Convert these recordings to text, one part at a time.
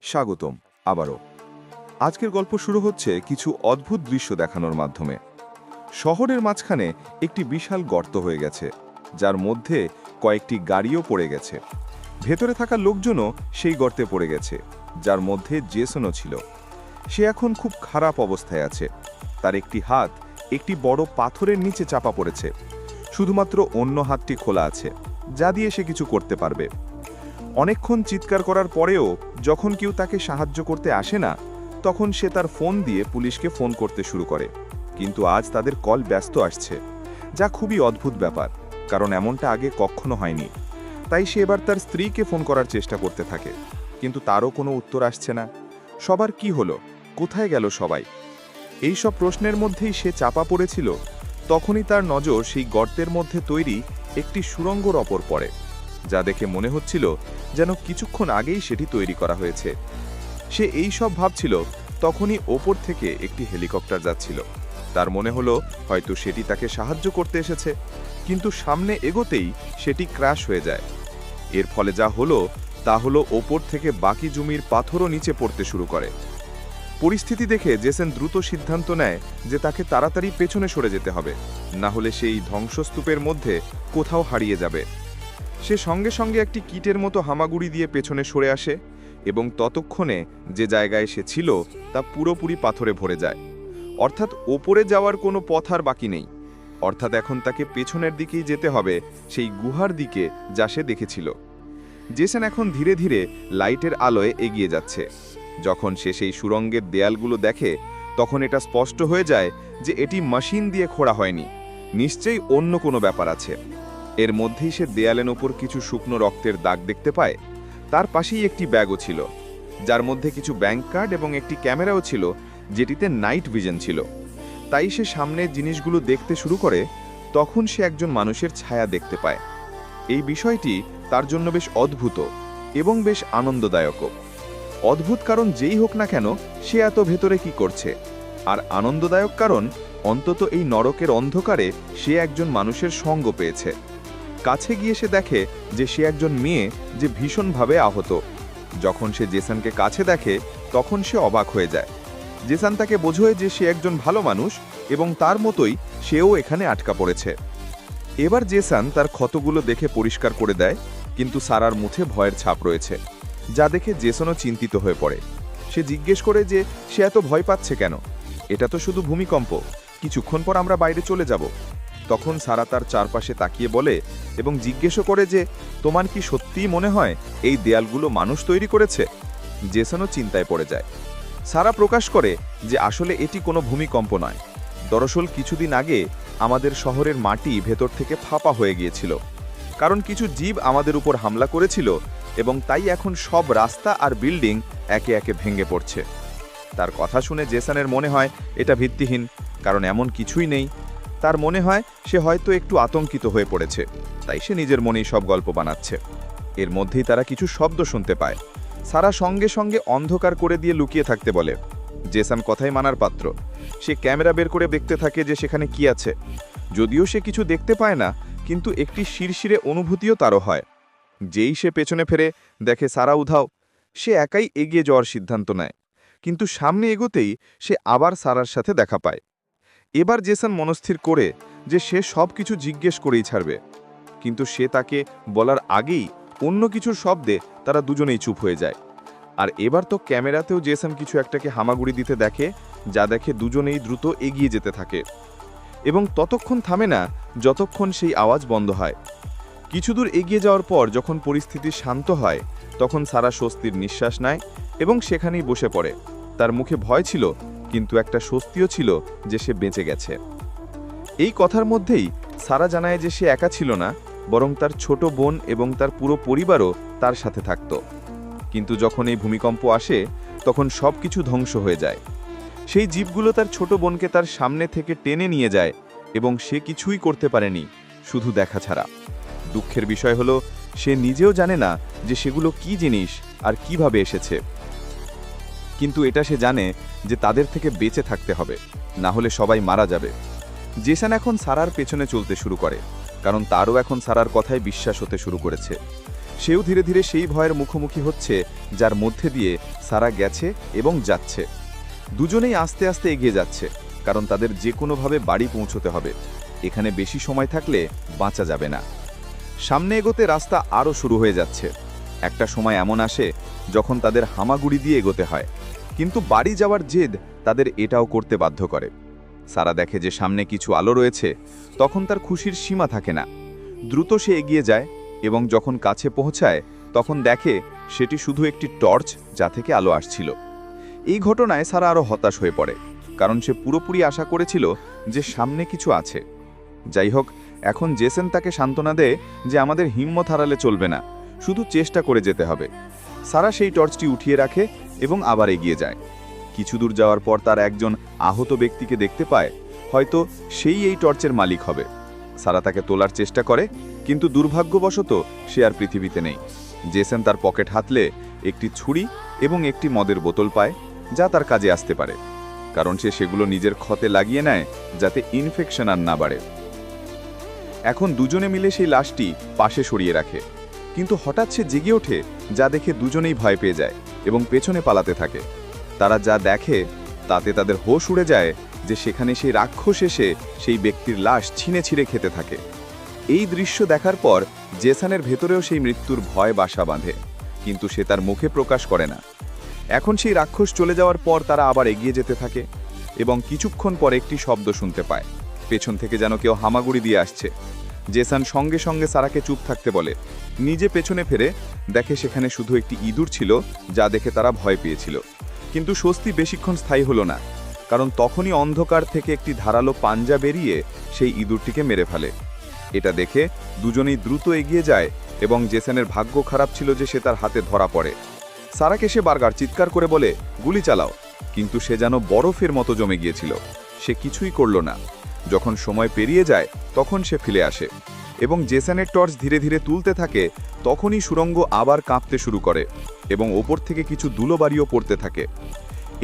স্বাগতম আবারও। আজকের গল্প শুরু হচ্ছে কিছু অদ্ভুত দৃশ্য দেখানোর মাধ্যমে। শহরের মাঝখানে একটি বিশাল গর্ত হয়ে গেছে, যার মধ্যে কয়েকটি গাড়িও পড়ে গেছে। ভেতরে থাকা লোকজনও সেই গর্তে পড়ে গেছে, যার মধ্যে জেসনও ছিল। সে এখন খুব খারাপ অবস্থায় আছে। তার একটি হাত একটি বড় পাথরের নিচে চাপা পড়েছে। শুধুমাত্র অন্য হাতটি খোলা আছে, যা দিয়ে সে কিছু করতে পারবে। অনেকক্ষণ চিৎকার করার পরেও যখন কেউ তাকে সাহায্য করতে আসে না, তখন সে তার ফোন দিয়ে পুলিশকে ফোন করতে শুরু করে। কিন্তু আজ তাদের কল ব্যস্ত আসছে, যা খুবই অদ্ভুত ব্যাপার, কারণ এমনটা আগে কখনো হয়নি। তাই সে এবার তার স্ত্রীকে ফোন করার চেষ্টা করতে থাকে, কিন্তু তারও কোনো উত্তর আসছে না। সবার কি হলো, কোথায় গেল সবাই? এই সব প্রশ্নের মধ্যেই সে চাপা পড়েছিল। তখনই তার নজর সেই গর্তের মধ্যে তৈরি একটি সুড়ঙ্গর ওপর পড়ে, যা দেখে মনে হচ্ছিল যেন কিছুক্ষণ আগেই সেটি তৈরি করা হয়েছে। সে এই সব ভাবছিল, তখনই ওপর থেকে একটি হেলিকপ্টার যাচ্ছিল। তার মনে হলো হয়তো সেটি তাকে সাহায্য করতে এসেছে, কিন্তু সামনে এগোতেই সেটি ক্র্যাশ হয়ে যায়। এর ফলে যা হলো তা হলো ওপর থেকে বাকি জমির পাথরও নিচে পড়তে শুরু করে। পরিস্থিতি দেখে জেসন দ্রুত সিদ্ধান্ত নেয় যে তাকে তাড়াতাড়ি পেছনে সরে যেতে হবে, না হলে সেই ধ্বংসস্তূপের মধ্যে কোথাও হারিয়ে যাবে। সে সঙ্গে সঙ্গে একটি কিটের মতো হামাগুড়ি দিয়ে পেছনে সরে আসে, এবং ততক্ষণে যে জায়গায় সে ছিল তা পুরোপুরি পাথরে ভরে যায়। অর্থাৎ ওপরে যাওয়ার কোনো পথ আর বাকি নেই। অর্থাৎ এখন তাকে পেছনের দিকেই যেতে হবে, সেই গুহার দিকে যা সে দেখেছিল। জেসন এখন ধীরে ধীরে লাইটের আলোয় এগিয়ে যাচ্ছে। যখন সে সেই সুড়ঙ্গের দেয়ালগুলো দেখে, তখন এটা স্পষ্ট হয়ে যায় যে এটি মেশিন দিয়ে খোঁড়া হয়নি। নিশ্চয়ই অন্য কোনো ব্যাপার আছে। এর মধ্যেই সে দেয়ালের ওপর কিছু শুকনো রক্তের দাগ দেখতে পায়। তার পাশেই একটি ব্যাগও ছিল, যার মধ্যে কিছু ব্যাংক কার্ড এবং একটি ক্যামেরাও ছিল, যেটিতে নাইট ভিশন ছিল। তাই সে সামনের জিনিসগুলো দেখতে শুরু করে। তখন সে একজন মানুষের ছায়া দেখতে পায়। এই বিষয়টি তার জন্য বেশ অদ্ভুত এবং বেশ আনন্দদায়কও। অদ্ভুত কারণ যেই হোক না কেন, সে এত ভেতরে কি করছে, আর আনন্দদায়ক কারণ অন্তত এই নরকের অন্ধকারে সে একজন মানুষের সঙ্গ পেয়েছে। কাছে গিয়ে সে দেখে যে সে একজন মেয়ে, যে ভীষণভাবে আহত। যখন সে জেসনকে কাছে দেখে, তখন সে অবাক হয়ে যায়। জেসন তাকে বোঝায় যে সে একজন ভালো মানুষ এবং তার মতোই সেও এখানে আটকা পড়েছে। এবার জেসন তার ক্ষতগুলো দেখে পরিষ্কার করে দেয়, কিন্তু সারার মুখে ভয়ের ছাপ রয়েছে, যা দেখে জেসনও চিন্তিত হয়ে পড়ে। সে জিজ্ঞেস করে যে সে এত ভয় পাচ্ছে কেন। এটা তো শুধু ভূমিকম্প, কিছুক্ষণ পর আমরা বাইরে চলে যাব। তখন সারা তার চারপাশে তাকিয়ে বলে এবং জিজ্ঞেসও করে যে তোমার কি সত্যিই মনে হয় এই দেয়ালগুলো মানুষ তৈরি করেছে? জেসনও চিন্তায় পড়ে যায়। সারা প্রকাশ করে যে আসলে এটি কোনো ভূমিকম্প নয়। দরঅসল কিছুদিন আগে আমাদের শহরের মাটি ভেতর থেকে ফাঁপা হয়ে গিয়েছিল, কারণ কিছু জীব আমাদের উপর হামলা করেছিল, এবং তাই এখন সব রাস্তা আর বিল্ডিং একে একে ভেঙে পড়ছে। তার কথা শুনে জেসনের মনে হয় এটা ভিত্তিহীন, কারণ এমন কিছুই নেই। তার মনে হয় সে হয়তো একটু আতঙ্কিত হয়ে পড়েছে, তাই সে নিজের মনেই সব গল্প বানাচ্ছে। এর মধ্যেই তারা কিছু শব্দ শুনতে পায়। সারা সঙ্গে সঙ্গে অন্ধকার করে দিয়ে লুকিয়ে থাকতে বলে। জেসন কথাই মানার পাত্র। সে ক্যামেরা বের করে দেখতে থাকে যে সেখানে কি আছে। যদিও সে কিছু দেখতে পায় না, কিন্তু একটি শিরশিরে অনুভূতিও তারও হয়। যেই সে পেছনে ফেরে দেখে সারা উধাও, সে একাই এগিয়ে যাওয়ার সিদ্ধান্ত নেয়। কিন্তু সামনে এগোতেই সে আবার সারার সাথে দেখা পায়। এবার জেসন মনস্থির করে যে সে সব কিছু জিজ্ঞেস করেই ছাড়বে, কিন্তু সে তাকে বলার আগেই অন্য কিছুর শব্দে তারা দুজনেই চুপ হয়ে যায়। আর এবার তো ক্যামেরাতেও জেসন কিছু একটাকে হামাগুড়ি দিতে দেখে, যা দেখে দুজনেই দ্রুত এগিয়ে যেতে থাকে, এবং ততক্ষণ থামে না যতক্ষণ সেই আওয়াজ বন্ধ হয়। কিছু দূর এগিয়ে যাওয়ার পর যখন পরিস্থিতি শান্ত হয়, তখন সারা স্বস্তির নিঃশ্বাস নেয় এবং সেখানেই বসে পড়ে। তার মুখে ভয় ছিল, কিন্তু একটা স্বস্তিও ছিল যে সে বেঁচে গেছে। এই কথার মধ্যেই সারা জানায় যে সে একা ছিল না, বরং তার ছোট বোন এবং তার পুরো পরিবারও তার সাথে থাকত। কিন্তু যখন এই ভূমিকম্প আসে, তখন সব কিছু ধ্বংস হয়ে যায়। সেই জীবগুলো তার ছোট বোনকে তার সামনে থেকে টেনে নিয়ে যায়, এবং সে কিছুই করতে পারেনি, শুধু দেখা ছাড়া। দুঃখের বিষয় হলো সে নিজেও জানে না যে সেগুলো কি জিনিস আর কিভাবে এসেছে। কিন্তু এটা সে জানে যে তাদের থেকে বেঁচে থাকতে হবে, না হলে সবাই মারা যাবে। জেসন এখন সারার পেছনে চলতে শুরু করে, কারণ তারও এখন সারার কথায় বিশ্বাস হতে শুরু করেছে। সেও ধীরে ধীরে সেই ভয়ের মুখোমুখি হচ্ছে যার মধ্যে দিয়ে সারা গেছে এবং যাচ্ছে। দুজনেই আস্তে আস্তে এগিয়ে যাচ্ছে, কারণ তাদের যে কোনোভাবে বাড়ি পৌঁছতে হবে। এখানে বেশি সময় থাকলে বাঁচা যাবে না। সামনে এগোতে রাস্তা আরও শুরু হয়ে যাচ্ছে। একটা সময় এমন আসে যখন তাদের হামাগুড়ি দিয়ে এগোতে হয়, কিন্তু বাড়ি যাওয়ার জেদ তাদের এটাও করতে বাধ্য করে। সারা দেখে যে সামনে কিছু আলো রয়েছে, তখন তার খুশির সীমা থাকে না। দ্রুত সে এগিয়ে যায় এবং যখন কাছে পৌঁছায় তখন দেখে সেটি শুধু একটি টর্চ যা থেকে আলো আসছিল। এই ঘটনায় সারা আরও হতাশ হয়ে পড়ে, কারণ সে পুরোপুরি আশা করেছিল যে সামনে কিছু আছে। যাই হোক, এখন জেসন তাকে সান্ত্বনা দেয় যে আমাদের হিম্মত হারালে চলবে না, শুধু চেষ্টা করে যেতে হবে। সারা সেই টর্চটি উঠিয়ে রাখে এবং আবার এগিয়ে যায়। কিছু দূর যাওয়ার পর তার একজন আহত ব্যক্তিকে দেখতে পায়, হয়তো সেই এই টর্চের মালিক হবে। সারা তাকে তোলার চেষ্টা করে, কিন্তু দুর্ভাগ্যবশত সে আর পৃথিবীতে নেই। জেসন তার পকেট হাতলে একটি ছুরি এবং একটি মদের বোতল পায়, যা তার কাজে আসতে পারে, কারণ সে সেগুলো নিজের ক্ষতে লাগিয়ে নেয় যাতে ইনফেকশন আর না বাড়ে। এখন দুজনে মিলে সেই লাশটি পাশে সরিয়ে রাখে, কিন্তু হঠাৎ সে জেগে ওঠে, যা দেখে দুজনেই ভয় পেয়ে যায় এবং পেছনে পালাতে থাকে। তারা যা দেখে তাতে তাদের হোশ উড়ে যায় যে সেখানে সেই রাক্ষস এসে সেই ব্যক্তির লাশ ছিঁড়ে ছিঁড়ে খেতে থাকে। এই দৃশ্য দেখার পর জেসনের ভেতরেও সেই মৃত্যুর ভয় বাসা বাঁধে, কিন্তু সে তার মুখে প্রকাশ করে না। এখন সেই রাক্ষস চলে যাওয়ার পর তারা আবার এগিয়ে যেতে থাকে এবং কিছুক্ষণ পর একটি শব্দ শুনতে পায়। পেছন থেকে যেন কেউ হামাগুড়ি দিয়ে আসছে। জেসন সঙ্গে সঙ্গে সারাকে চুপ থাকতে বলে। নিজে পেছনে ফেরে দেখে সেখানে শুধু একটি ইঁদুর ছিল, যা দেখে তারা ভয় পেয়েছিল। কিন্তু স্বস্তি বেশিক্ষণ স্থায়ী হলো না, কারণ তখনই অন্ধকার থেকে একটি ধারালো পাঞ্জা বেরিয়ে সেই ইঁদুরটিকে মেরে ফেলে। এটা দেখে দুজনেই দ্রুত এগিয়ে যায় এবং জেসনের ভাগ্য খারাপ ছিল যে সে তার হাতে ধরা পড়ে। সারাকে সে বারবার চিৎকার করে বলে, গুলি চালাও, কিন্তু সে যেন বরফের মতো জমে গিয়েছিল। সে কিছুই করল না। যখন সময় পেরিয়ে যায় তখন সে ফিরে আসে এবং জেসনের টর্চ ধীরে ধীরে তুলতে থাকে। তখনই সুড়ঙ্গ আবার কাঁপতে শুরু করে এবং ওপর থেকে কিছু ধুলোবাড়িও পড়তে থাকে।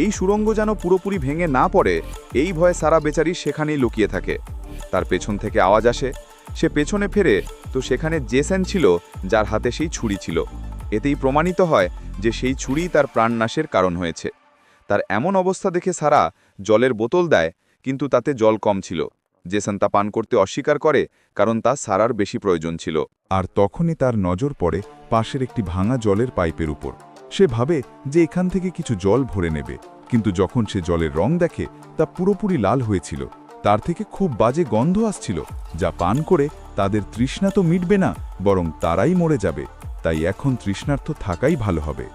এই সুড়ঙ্গ যেন পুরোপুরি ভেঙে না পড়ে, এই ভয়ে সারা বেচারি সেখানেই লুকিয়ে থাকে। তার পেছন থেকে আওয়াজ আসে। সে পেছনে ফেরে তো সেখানে জেসন ছিল, যার হাতে সেই ছুরি ছিল। এতেই প্রমাণিত হয় যে সেই ছুরি তার প্রাণনাশের কারণ হয়েছে। তার এমন অবস্থা দেখে সারা জলের বোতল দেয়, কিন্তু তাতে জল কম ছিল। জেসন তা পান করতে অস্বীকার করে, কারণ তা সারার বেশি প্রয়োজন ছিল। আর তখনই তার নজর পড়ে পাশের একটি ভাঙা জলের পাইপের উপর। সে ভাবে যে এখান থেকে কিছু জল ভরে নেবে, কিন্তু যখন সে জলের রং দেখে তা পুরোপুরি লাল হয়েছিল। তার থেকে খুব বাজে গন্ধ আসছিল, যা পান করে তাদের তৃষ্ণা তো মিটবে না, বরং তারাই মরে যাবে। তাই এখন তৃষ্ণার্থ থাকাই ভালো হবে।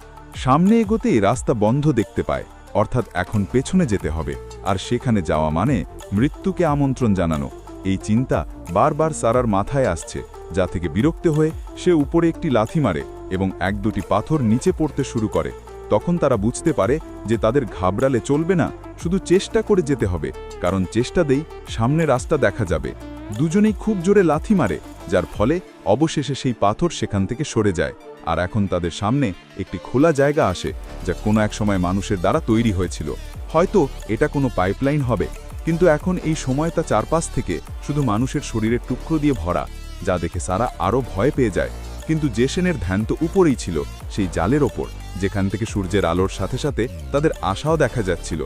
সামনে এগোতেই রাস্তা বন্ধ দেখতে পায়, অর্থাৎ এখন পেছনে যেতে হবে, আর সেখানে যাওয়া মানে মৃত্যুকে আমন্ত্রণ জানানো। এই চিন্তা বারবার সারার মাথায় আসছে, যা থেকে বিরক্ত হয়ে সে উপরে একটি লাথি মারে এবং এক দুটি পাথর নিচে পড়তে শুরু করে। তখন তারা বুঝতে পারে যে তাদের ঘাবড়ালে চলবে না, শুধু চেষ্টা করে যেতে হবে, কারণ চেষ্টা দেই সামনে রাস্তা দেখা যাবে। দুজনেই খুব জোরে লাথি মারে, যার ফলে অবশেষে সেই পাথর সেখান থেকে সরে যায়। আর এখন তাদের সামনে একটি খোলা জায়গা আসে, যা কোনো এক সময় মানুষের দ্বারা তৈরি হয়েছিল। হয়তো এটা কোনো পাইপলাইন হবে, কিন্তু এখন এই সময় তা চারপাশ থেকে শুধু মানুষের শরীরের টুকরো দিয়ে ভরা, যা দেখে সারা আরও ভয় পেয়ে যায়। কিন্তু জেসনের ধ্যান তো উপরেই ছিল, সেই জালের ওপর, যেখান থেকে সূর্যের আলোর সাথে সাথে তাদের আশাও দেখা যাচ্ছিল।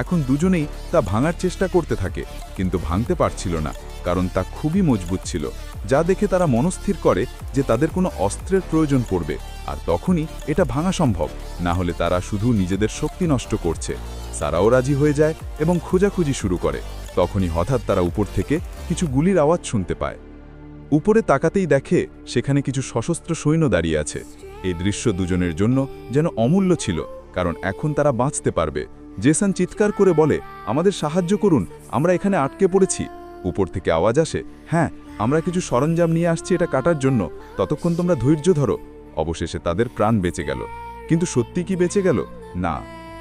এখন দুজনেই তা ভাঙার চেষ্টা করতে থাকে, কিন্তু ভাঙতে পারছিল না, কারণ তা খুবই মজবুত ছিল, যা দেখে তারা মনস্থির করে যে তাদের কোনো অস্ত্রের প্রয়োজন পড়বে। আর তখনই এটা ভাঙা সম্ভব, না হলে তারা শুধু নিজেদের শক্তি নষ্ট করছে। সারাও রাজি হয়ে যায় এবং খোঁজাখুঁজি শুরু করে। তখনই হঠাৎ তারা উপর থেকে কিছু গুলির আওয়াজ শুনতে পায়। উপরে তাকাতেই দেখে সেখানে কিছু সশস্ত্র সৈন্য দাঁড়িয়ে আছে। এই দৃশ্য দুজনের জন্য যেন অমূল্য ছিল, কারণ এখন তারা বাঁচতে পারবে। জেসন চিৎকার করে বলে, আমাদের সাহায্য করুন, আমরা এখানে আটকে পড়েছি। উপর থেকে আওয়াজ আসে, হ্যাঁ, আমরা কিছু সরঞ্জাম নিয়ে আসছি এটা কাটার জন্য, ততক্ষণ তোমরা ধৈর্য ধরো। অবশেষে তাদের প্রাণ বেঁচে গেল। কিন্তু সত্যি কি বেঁচে গেল? না,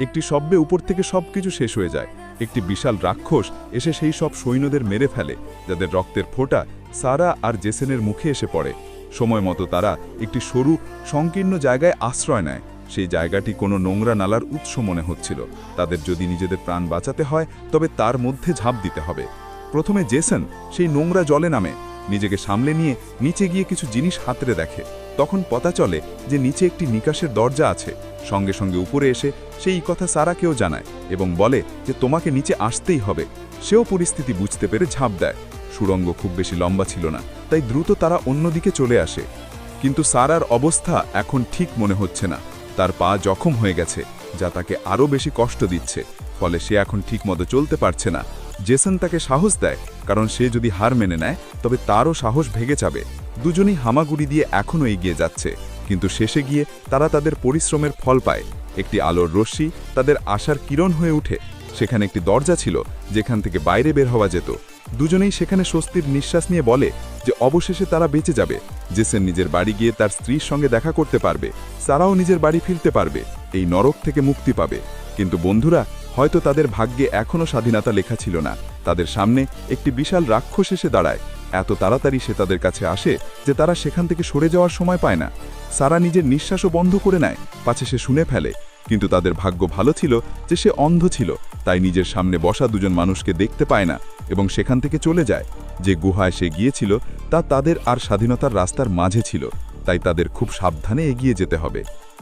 একটি শব্দে উপর থেকে সবকিছু শেষ হয়ে যায়। একটি বিশাল রাক্ষস এসে সেই সব সৈন্যদের মেরে ফেলে, যাদের রক্তের ফোঁটা সারা আর জেসনের মুখে এসে পড়ে। সময় মতো তারা একটি সরু সংকীর্ণ জায়গায় আশ্রয় নেয়। সেই জায়গাটি কোনো নোংরা নালার উৎস মনে হচ্ছিল। তাদের যদি নিজেদের প্রাণ বাঁচাতে হয় তবে তার মধ্যে ঝাঁপ দিতে হবে। প্রথমে জেসন সেই নোংরা জলে নামে, নিজেকে সামলে নিয়ে নিচে গিয়ে কিছু জিনিস হাতড়ে দেখে। তখন পতা চলে যে নিচে একটি নিকাশের দরজা আছে। সঙ্গে সঙ্গে উপরে এসে সেই কথা সারাকেও জানায় এবং বলে যে তোমাকে নিচে আসতেই হবে। সেও পরিস্থিতি বুঝতে পেরে ঝাঁপ দেয়। সুড়ঙ্গ খুব বেশি লম্বা ছিল না, তাই দ্রুত তারা অন্যদিকে চলে আসে। কিন্তু সারার অবস্থা এখন ঠিক মনে হচ্ছে না। তার পা জখম হয়ে গেছে, যা তাকে আরও বেশি কষ্ট দিচ্ছে। ফলে সে এখন ঠিকমতো চলতে পারছে না। জেসন তাকে সাহস দেয়, কারণ সে যদি হার মেনে নেয় তবে তারও সাহস ভেঙে যাবে। দুজনেই হামাগুড়ি দিয়ে এখনও এগিয়ে যাচ্ছে, কিন্তু শেষে গিয়ে তারা তাদের পরিশ্রমের ফল পায়। একটি আলোর রশ্মি তাদের আশার কিরণ হয়ে ওঠে। সেখানে একটি দরজা ছিল যেখান থেকে বাইরে বের হওয়া যেত। দুজনেই সেখানে স্বস্তির নিঃশ্বাস নিয়ে বলে যে অবশেষে তারা বেঁচে যাবে। জেসন নিজের বাড়ি গিয়ে তার স্ত্রীর সঙ্গে দেখা করতে পারবে, সারাও নিজের বাড়ি ফিরতে পারবে, এই নরক থেকে মুক্তি পাবে। কিন্তু বন্ধুরা, হয়তো তাদের ভাগ্যে এখনও স্বাধীনতা লেখা ছিল না। তাদের সামনে একটি বিশাল রাক্ষস এসে দাঁড়ায়। এত তাড়াতাড়ি সে তাদের কাছে আসে যে তারা সেখান থেকে সরে যাওয়ার সময় পায় না। সারা নিজের নিঃশ্বাসও বন্ধ করে নেয়, পাছে সে শুনে ফেলে। কিন্তু তাদের ভাগ্য ভালো ছিল যে সে অন্ধ ছিল, তাই নিজের সামনে বসা দুজন মানুষকে দেখতে পায় না এবং সেখান থেকে চলে যায়। যে গুহায় সে গিয়েছিল তা তাদের আর স্বাধীনতার রাস্তার মাঝে ছিল, তাই তাদের খুব সাবধানে এগিয়ে যেতে হবে।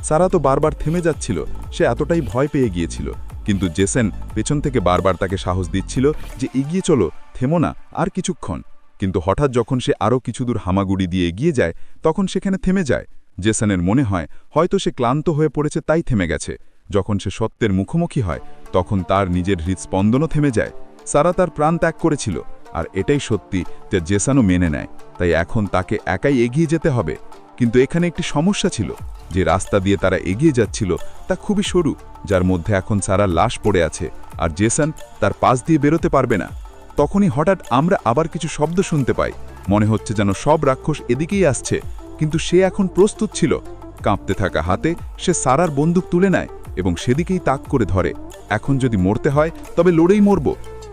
সারা তো বারবার থেমে যাচ্ছিল, সে এতটাই ভয় পেয়ে গিয়েছিল। কিন্তু জেসন পেছন থেকে বারবার তাকে সাহস দিচ্ছিল যে এগিয়ে চলো, থেমো না, আর কিছুক্ষণ। কিন্তু হঠাৎ যখন সে আরও কিছু দূর হামাগুড়ি দিয়ে এগিয়ে যায়, তখন সেখানে থেমে যায়। জেসনের মনে হয় হয়তো সে ক্লান্ত হয়ে পড়েছে, তাই থেমে গেছে। যখন সে সত্যের মুখোমুখি হয়, তখন তার নিজের হৃদস্পন্দনও থেমে যায়। সারা তার প্রাণ ত্যাগ করেছিল, আর এটাই সত্যি যে জেসনও মেনে নেয়। তাই এখন তাকে একাই এগিয়ে যেতে হবে। কিন্তু এখানে একটি সমস্যা ছিল। যে রাস্তা দিয়ে তারা এগিয়ে যাচ্ছিল তা খুবই সরু, যার মধ্যে এখন সারার লাশ পড়ে আছে, আর জেসন তার পাশ দিয়ে বেরোতে পারবে না। তখনই হঠাৎ আমরা আবার কিছু শব্দ শুনতে পাই। মনে হচ্ছে যেন সব রাক্ষস এদিকেই আসছে, কিন্তু সে এখন প্রস্তুত ছিল। কাঁপতে থাকা হাতে সে সারার বন্দুক তুলে নেয় এবং সেদিকেই তাক করে ধরে। এখন যদি মরতে হয় তবে লড়েই মরব।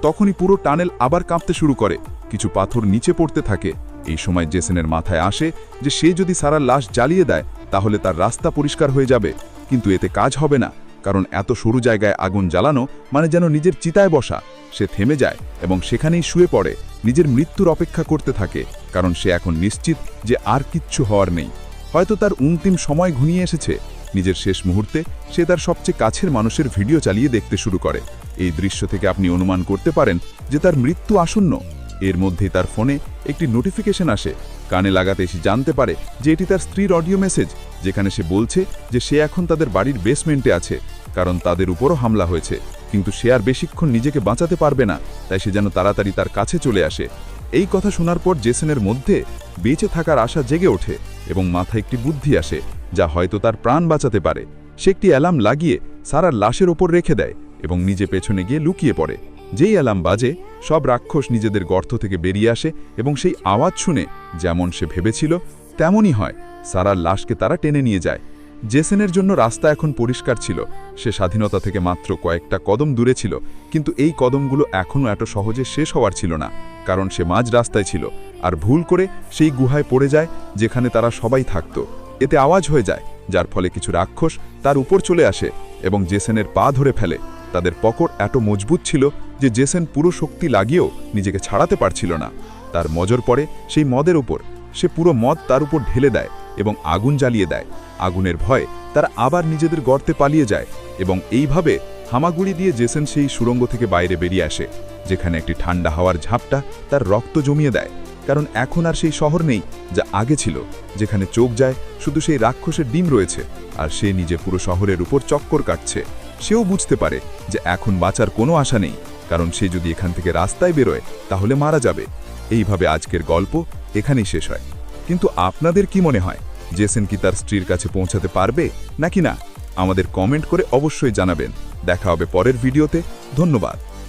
তখনই পুরো টানেল আবার কাঁপতে শুরু করে, কিছু পাথর নিচে পড়তে থাকে। এই সময় জেসনের মাথায় আসে যে সে যদি সারার লাশ জ্বালিয়ে দেয় তাহলে তার রাস্তা পরিষ্কার হয়ে যাবে। কিন্তু এতে কাজ হবে না, কারণ এত সরু জায়গায় আগুন জ্বালানো মানে যেন নিজের চিতায় বসা। সে থেমে যায় এবং সেখানেই শুয়ে পড়ে, নিজের মৃত্যুর অপেক্ষা করতে থাকে, কারণ সে এখন নিশ্চিত যে আর কিচ্ছু হওয়ার নেই। হয়তো তার অন্তিম সময় ঘনিয়ে এসেছে। নিজের শেষ মুহূর্তে সে তার সবচেয়ে কাছের মানুষের ভিডিও চালিয়ে দেখতে শুরু করে। এই দৃশ্য থেকে আপনি অনুমান করতে পারেন যে তার মৃত্যু আসন্ন। এর মধ্যেই তার ফোনে একটি নোটিফিকেশন আসে। কানে লাগাতে সে জানতে পারে যে এটি তার স্ত্রীর অডিও মেসেজ, যেখানে সে বলছে যে সে এখন তাদের বাড়ির বেসমেন্টে আছে, কারণ তাদের উপরও হামলা হয়েছে। কিন্তু সে আর বেশিক্ষণ নিজেকে বাঁচাতে পারবে না, তাই সে যেন তাড়াতাড়ি তার কাছে চলে আসে। এই কথা শোনার পর জেসনের মধ্যে বেঁচে থাকার আশা জেগে ওঠে এবং মাথায় একটি বুদ্ধি আসে, যা হয়তো তার প্রাণ বাঁচাতে পারে। সে একটি অ্যালার্ম লাগিয়ে সারার লাশের ওপর রেখে দেয় এবং নিজে পেছনে গিয়ে লুকিয়ে পড়ে। যেই অ্যালার্ম বাজে, সব রাক্ষস নিজেদের গর্ত থেকে বেরিয়ে আসে এবং সেই আওয়াজ শুনে যেমন সে ভেবেছিল তেমনই হয়। সারার লাশকে তারা টেনে নিয়ে যায়। জেসনের জন্য রাস্তা এখন পরিষ্কার ছিল। সে স্বাধীনতা থেকে মাত্র কয়েকটা কদম দূরে ছিল, কিন্তু এই কদমগুলো এখনও এত সহজে শেষ হওয়ার ছিল না, কারণ সে মাঝ রাস্তায় ছিল আর ভুল করে সেই গুহায় পড়ে যায় যেখানে তারা সবাই থাকত। এতে আওয়াজ হয়ে যায়, যার ফলে কিছু রাক্ষস তার উপর চলে আসে এবং জেসনের পা ধরে ফেলে। তাদের পকড় এত মজবুত ছিল যে জেসন পুরো শক্তি লাগিয়েও নিজেকে ছাড়াতে পারছিল না। তার নজর পড়ে সেই মদের উপর। সে পুরো মদ তার উপর ঢেলে দেয় এবং আগুন জ্বালিয়ে দেয়। আগুনের ভয়ে তারা আবার নিজেদের গর্তে পালিয়ে যায় এবং এইভাবে হামাগুড়ি দিয়ে জেসন সেই সুড়ঙ্গ থেকে বাইরে বেরিয়ে আসে, যেখানে একটি ঠান্ডা হাওয়ার ঝাপটা তার রক্ত জমিয়ে দেয়। কারণ এখন আর সেই শহর নেই যা আগে ছিল, যেখানে চোখ যায় শুধু সেই রাক্ষসের ডিম রয়েছে, আর সে নিজে পুরো শহরের উপর চক্কর কাটছে। সেও বুঝতে পারে যে এখন বাঁচার কোনো আশা নেই, কারণ সে যদি এখান থেকে রাস্তায় বেরোয় তাহলে মারা যাবে। এইভাবে আজকের গল্প এখানেই শেষ হয়। কিন্তু আপনাদের কি মনে হয়, জেসন কি তার স্ত্রীর কাছে পৌঁছাতে পারবে নাকি না? আমাদের কমেন্ট করে অবশ্যই জানাবেন। দেখা হবে পরের ভিডিওতে। ধন্যবাদ।